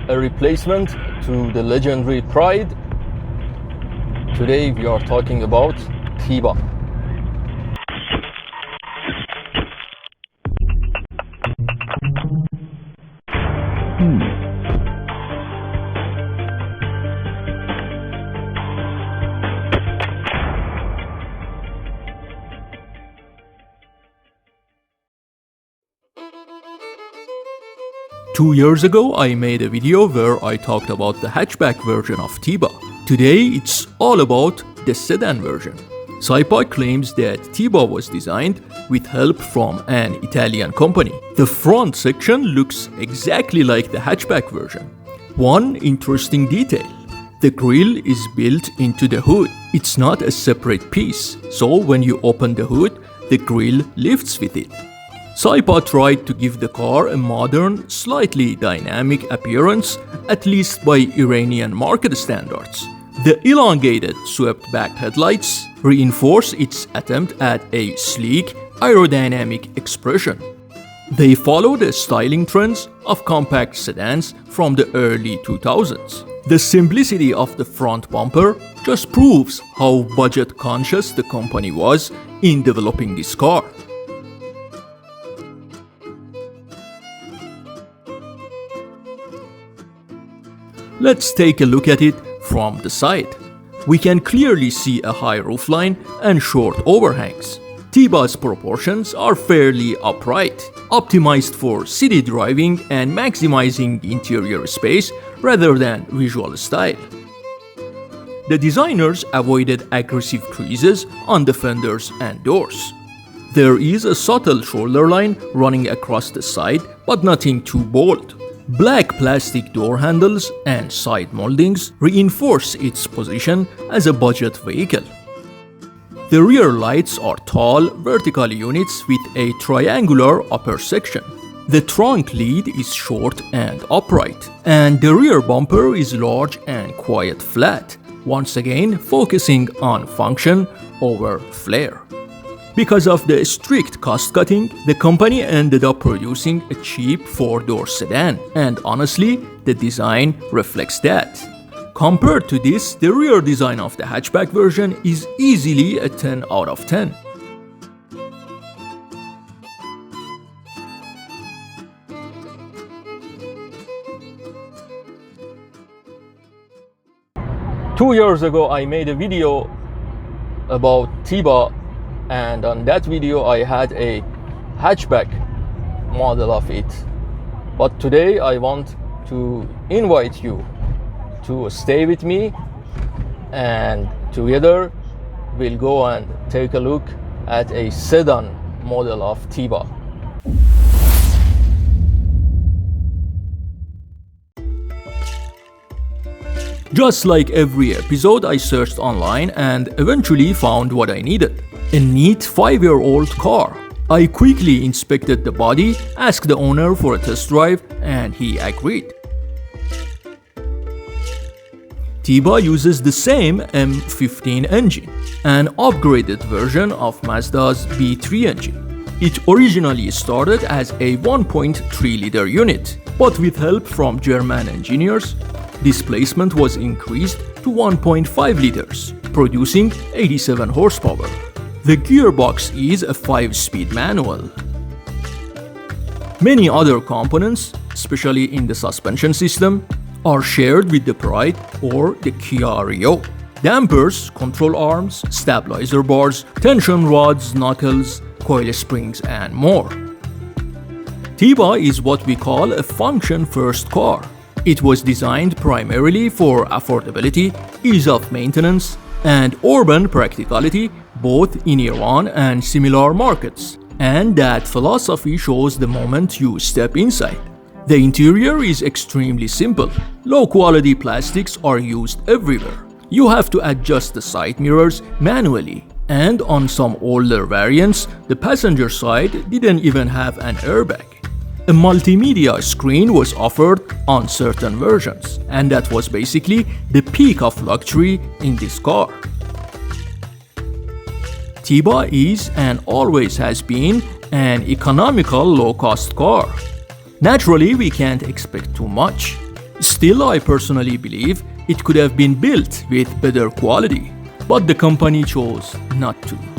a replacement to the legendary Pride. Today we are talking about Tiba. 2 years ago, I made a video where I talked about the hatchback version of Tiba. Today, it's all about the sedan version. SAIPA claims that Tiba was designed with help from an Italian company. The front section looks exactly like the hatchback version. One interesting detail: the grille is built into the hood. It's not a separate piece, so when you open the hood, the grille lifts with it. SAIPA tried to give the car a modern, slightly dynamic appearance, at least by Iranian market standards. The elongated, swept-back headlights reinforce its attempt at a sleek, aerodynamic expression. They follow the styling trends of compact sedans from the early 2000s. The simplicity of the front bumper just proves how budget-conscious the company was in developing this car. Let's take a look at it from the side. We can clearly see a high roofline and short overhangs. Tiba's proportions are fairly upright, optimized for city driving and maximizing interior space rather than visual style. The designers avoided aggressive creases on the fenders and doors. There is a subtle shoulder line running across the side, but nothing too bold. Black plastic door handles and side moldings reinforce its position as a budget vehicle. The rear lights are tall, vertical units with a triangular upper section. The trunk lid is short and upright, and the rear bumper is large and quite flat, once again focusing on function over flair. Because of the strict cost-cutting, the company ended up producing a cheap four-door sedan, and honestly, the design reflects that. Compared to this, the rear design of the hatchback version is easily a 10 out of 10. Two years ago, I made a video about Tiba, and on that video I had a hatchback model of it. But today I want to invite you to stay with me, and together we'll go and take a look at a sedan model of Tiba. Just like every episode, I searched online and eventually found what I needed: a neat 5-year-old car. I quickly inspected the body, asked the owner for a test drive, and he agreed. Tiba uses the same M15 engine, an upgraded version of Mazda's V3 engine. It originally started as a 1.3-liter unit, but with help from German engineers, displacement was increased to 1.5 liters, producing 87 horsepower. The gearbox is a 5-speed manual. Many other components, especially in the suspension system, are shared with the Pride or the Kia Rio. Dampers, control arms, stabilizer bars, tension rods, knuckles, coil springs, and more. Tiba is what we call a function-first car. It was designed primarily for affordability, ease of maintenance, and urban practicality, both in Iran and similar markets. And that philosophy shows the moment you step inside. The interior is extremely simple. Low-quality plastics are used everywhere. You have to adjust the side mirrors manually, and on some older variants, the passenger side didn't even have an airbag. A multimedia screen was offered on certain versions, and that was basically the peak of luxury in this car. Tiba is and always has been an economical low-cost car. Naturally, we can't expect too much. Still, I personally believe it could have been built with better quality, but the company chose not to.